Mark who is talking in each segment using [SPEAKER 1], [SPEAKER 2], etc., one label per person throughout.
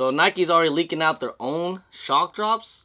[SPEAKER 1] So Nike's already leaking out their own shock drops?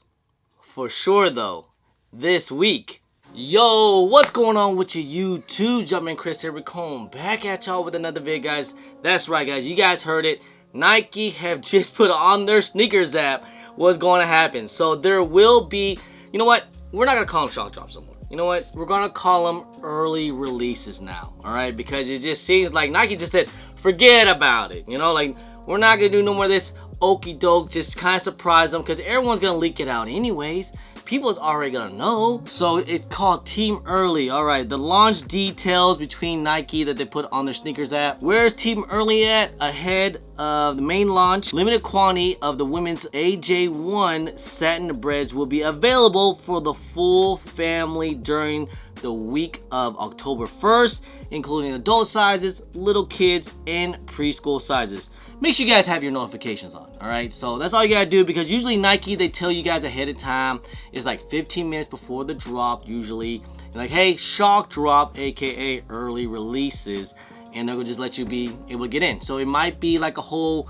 [SPEAKER 1] For sure though, this week. Yo, what's going on with you YouTube? Jumpman Chris here, coming back at y'all with another vid, guys. That's right, guys, you guys heard it. Nike have just put on their sneakers app what's going to happen. So there will be, you know what, we're not going to call them shock drops anymore. You know what, we're going to call them early releases now, alright? Because it just seems like Nike just said, forget about it. You know, like, we're not going to do no more of this okie doke, just kind of surprise them, because everyone's going to leak it out anyways. People is already gonna know. So it's called Team Early. All right, the launch details between Nike that they put on their sneakers app. Where's Team Early at? Ahead of the main launch, limited quantity of the women's AJ1 Satin Breads will be available for the full family during the week of October 1st, including adult sizes, little kids, and preschool sizes. Make sure you guys have your notifications on, all right? So that's all you gotta do, because usually Nike, they tell you guys ahead of time. It's like 15 minutes before the drop usually. They're like, hey, shock drop, AKA early releases, and they'll just let you be able to get in. So it might be like a whole,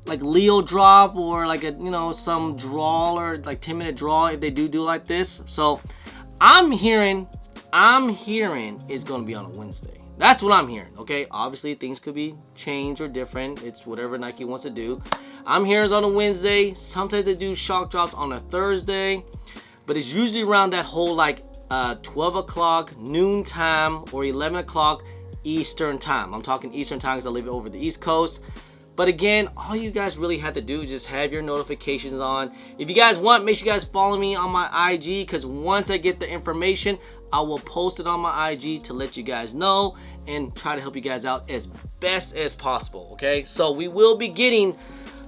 [SPEAKER 1] like Leo drop, or like a, you know, some draw, or like 10-minute draw if they do like this. So I'm hearing it's gonna be on a Wednesday. That's what I'm hearing, okay? Obviously, things could be changed or different. It's whatever Nike wants to do. I'm hearing it's on a Wednesday. Sometimes they do shock drops on a Thursday. But it's usually around that whole, like, 12 o'clock noon time or 11 o'clock Eastern time. I'm talking Eastern time because I live over the East Coast. But again, all you guys really have to do is just have your notifications on. If you guys want, make sure you guys follow me on my IG, because once I get the information, I will post it on my IG to let you guys know and try to help you guys out as best as possible, okay? So we will be getting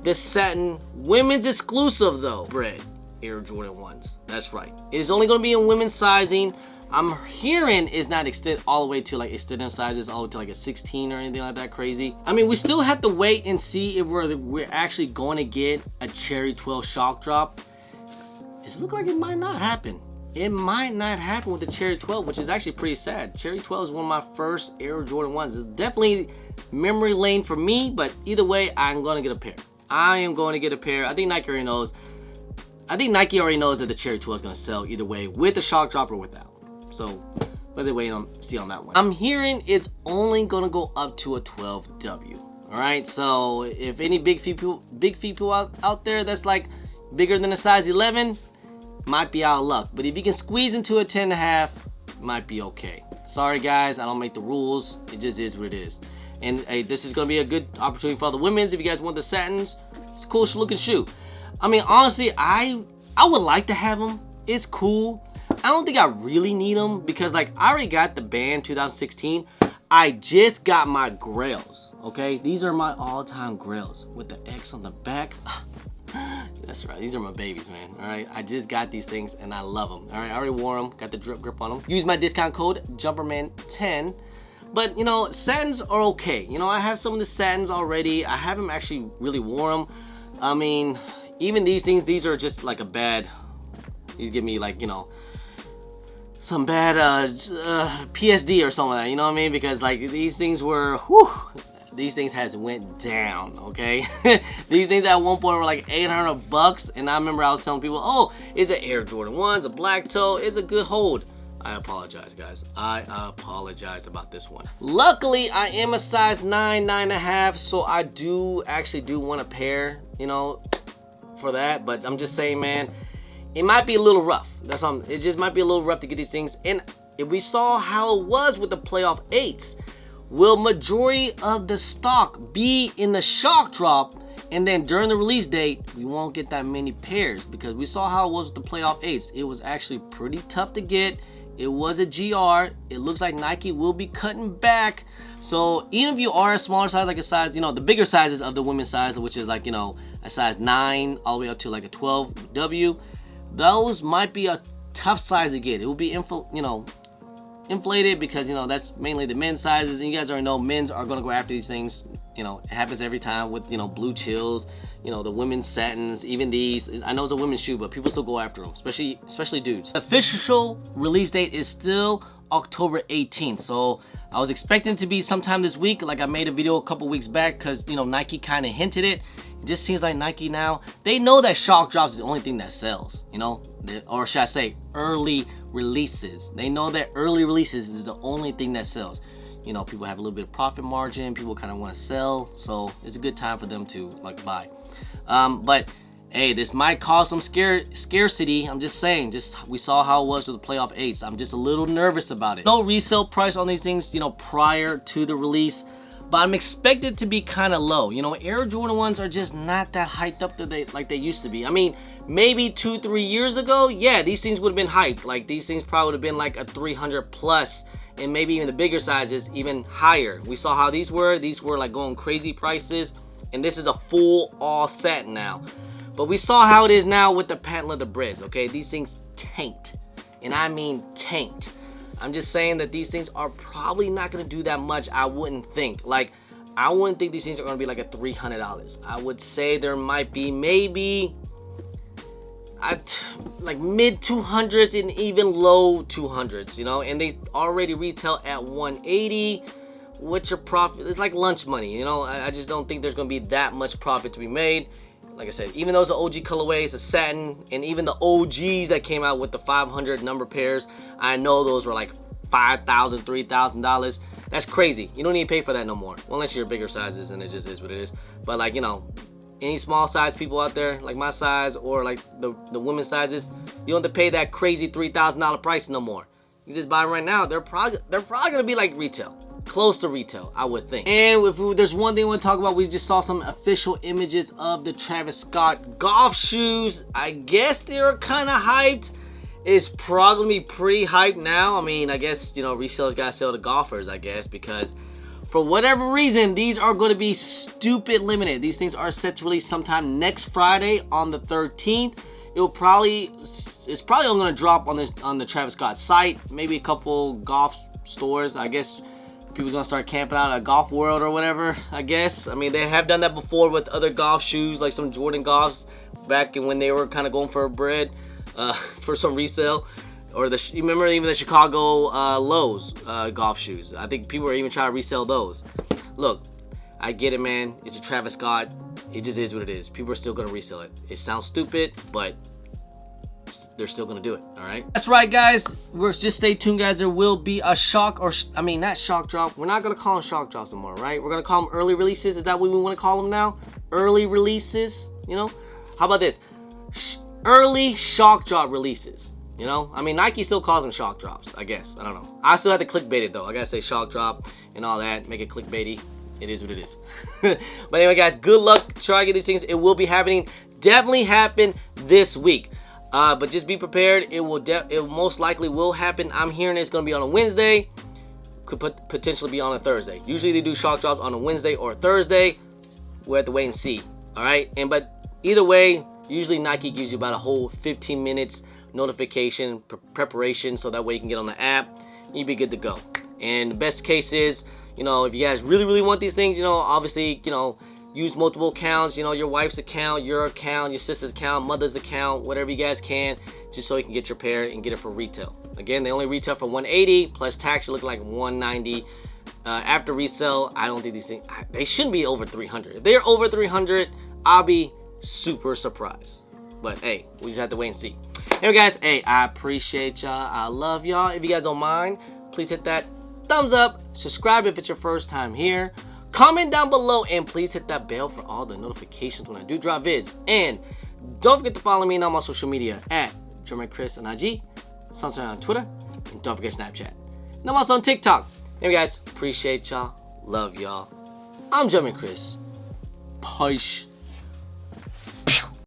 [SPEAKER 1] the satin women's exclusive though, Bred Air Jordan 1s. That's right. It is only going to be in women's sizing. I'm hearing it's not extend all the way to like extended sizes all the way to like a 16 or anything like that crazy. I mean, we still have to wait and see if we're actually going to get a Cherry 12 shock drop. It looks like it might not happen. It might not happen with the Cherry 12, which is actually pretty sad. Cherry 12 is one of my first Air Jordan 1s. It's definitely memory lane for me, but either way, I'm going to get a pair. I am going to get a pair. I think Nike already knows. That the Cherry 12 is going to sell either way, with the shock drop or without. So, but they wait on see on that one. I'm hearing it's only going to go up to a 12W. All right, so if any big feet people out there that's like bigger than a size 11, might be out of luck. But if you can squeeze into a 10.5, might be okay. Sorry guys, I don't make the rules. It just is what it is. And hey, this is gonna be a good opportunity for the women's. If you guys want the satins, it's a cool looking shoe. I mean, honestly, I would like to have them. It's cool. I don't think I really need them, because like I already got the Band 2016. I just got my Grails. Okay, these are my all-time Grails with the X on the back. That's right, these are my babies, man. All right, I just got these things and I love them. All right, I already wore them, got the drip grip on them. Use my discount code JumperMan10. But you know, satins are okay. You know, I have some of the satins already. I haven't actually really worn them. I mean, even these things, these are just like a bad. These give me like, you know, some bad PSD or something like that. You know what I mean? Because like these things were, whew. These things has went down, okay? These things at one point were like $800, and I remember I was telling people, oh, it's an Air Jordan 1, it's a black toe, it's a good hold. I apologize, guys. I apologize about this one. Luckily, I am a size 9, 9.5, so I do want a pair, you know, for that. But I'm just saying, man, it might be a little rough. That's something. It just might be a little rough to get these things. And if we saw how it was with the playoff 8s, will majority of the stock be in the shock drop, and then during the release date we won't get that many pairs? Because we saw how it was with the playoff 8s. It was actually pretty tough to get. It was a GR. It looks like Nike will be cutting back. So even if you are a smaller size, like a size, you know, the bigger sizes of the women's size, which is like, you know, a size 9 all the way up to like a 12W, those might be a tough size to get. It will be inflated, because you know that's mainly the men's sizes, and you guys already know men's are going to go after these things. You know, it happens every time with, you know, blue chills, you know, the women's satins, even these. I know it's a women's shoe, but people still go after them, especially dudes. The official release date is still October 18th. So I was expecting it to be sometime this week. Like I made a video a couple weeks back because, you know, Nike kind of hinted it. It just seems like Nike now, they know that shock drops is the only thing that sells, you know, or should I say early releases. They know that early releases is the only thing that sells. You know, people have a little bit of profit margin. People kind of want to sell. So it's a good time for them to like buy. But hey, this might cause some scarcity. I'm just saying, we saw how it was with the playoff 8s. I'm just a little nervous about it. No resale price on these things, you know, prior to the release, but I'm expected to be kind of low. You know, Air Jordan 1s are just not that hyped up like they used to be. I mean, maybe 2-3 years ago, yeah, these things would have been hyped. Like these things probably would have been like a 300 plus, and maybe even the bigger sizes even higher. We saw how these were like going crazy prices, and this is a full all set now. But we saw how it is now with the patent leather Breds, okay? These things tanked, and I mean tanked. I'm just saying that these things are probably not gonna do that much, I wouldn't think. Like, I wouldn't think these things are gonna be like a $300. I would say there might be maybe like mid 200s and even low 200s, you know? And they already retail at 180. What's your profit? It's like lunch money, you know? I just don't think there's gonna be that much profit to be made. Like I said, even those are OG colorways, the satin, and even the OGs that came out with the 500 number pairs, I know those were like $5,000, $3,000. That's crazy. You don't need to pay for that no more, unless you're bigger sizes, and it just is what it is. But like, you know, any small size people out there, like my size or like the women's sizes, you don't have to pay that crazy $3,000 price no more. You just buy them right now. They're probably gonna be like retail. Close to retail, I would think. And if there's one thing I want to talk about, we just saw some official images of the Travis Scott golf shoes. I guess they're kind of hyped. It's probably pretty hyped now. I mean, I guess, you know, resellers gotta sell to golfers, I guess, because for whatever reason, these are going to be stupid limited. These things are set to release sometime next Friday on the 13th. It's probably only going to drop on the Travis Scott site, maybe a couple golf stores, I guess. People's gonna start camping out at Golf World or whatever, I guess. I mean, they have done that before with other golf shoes, like some Jordan golfs back when they were kind of going for a bread for some resale. Or you remember even the Chicago Lowe's golf shoes. I think people are even trying to resell those. Look, I get it, man. It's a Travis Scott. It just is what it is. People are still gonna resell it. It sounds stupid, but they're still gonna do it. All right, that's right, guys. Just stay tuned, guys. There will be a shock, or I mean, not shock drop. We're not gonna call them shock drops anymore, right? We're gonna call them early releases. Is that what we want to call them now? Early releases, you know? How about this? Early shock drop releases. You know, I mean, Nike still calls them shock drops, I guess. I don't know. I still have to clickbait it though. I gotta say shock drop and all that, make it clickbaity. It is what it is. But anyway, guys, good luck trying to get these things. It will be happening. Definitely happen this week. But just be prepared. It most likely will happen. I'm hearing it's gonna be on a Wednesday. Could potentially be on a Thursday. Usually they do shock drops on a Wednesday or a Thursday. We'll have to wait and see. All right. But either way, usually Nike gives you about a whole 15 minutes notification preparation, so that way you can get on the app. You'd be good to go. And the best case is, you know, if you guys really want these things, you know, obviously, you know, use multiple accounts, you know, your wife's account, your account, your sister's account, mother's account, whatever you guys can, just so you can get your pair and get it for retail. Again, they only retail for $180 plus tax. Should look like $190. After resale, I don't think these things, they shouldn't be over $300. If they're over $300, I'll be super surprised. But hey, we just have to wait and see. Anyway, guys, hey, I appreciate y'all. I love y'all. If you guys don't mind, please hit that thumbs up. Subscribe if it's your first time here. Comment down below, and please hit that bell for all the notifications when I do drop vids. And don't forget to follow me on my social media at German Chris on IG, sometimes on Twitter, and don't forget Snapchat. And I'm also on TikTok. Anyway, guys, appreciate y'all. Love y'all. I'm German Chris. Peace.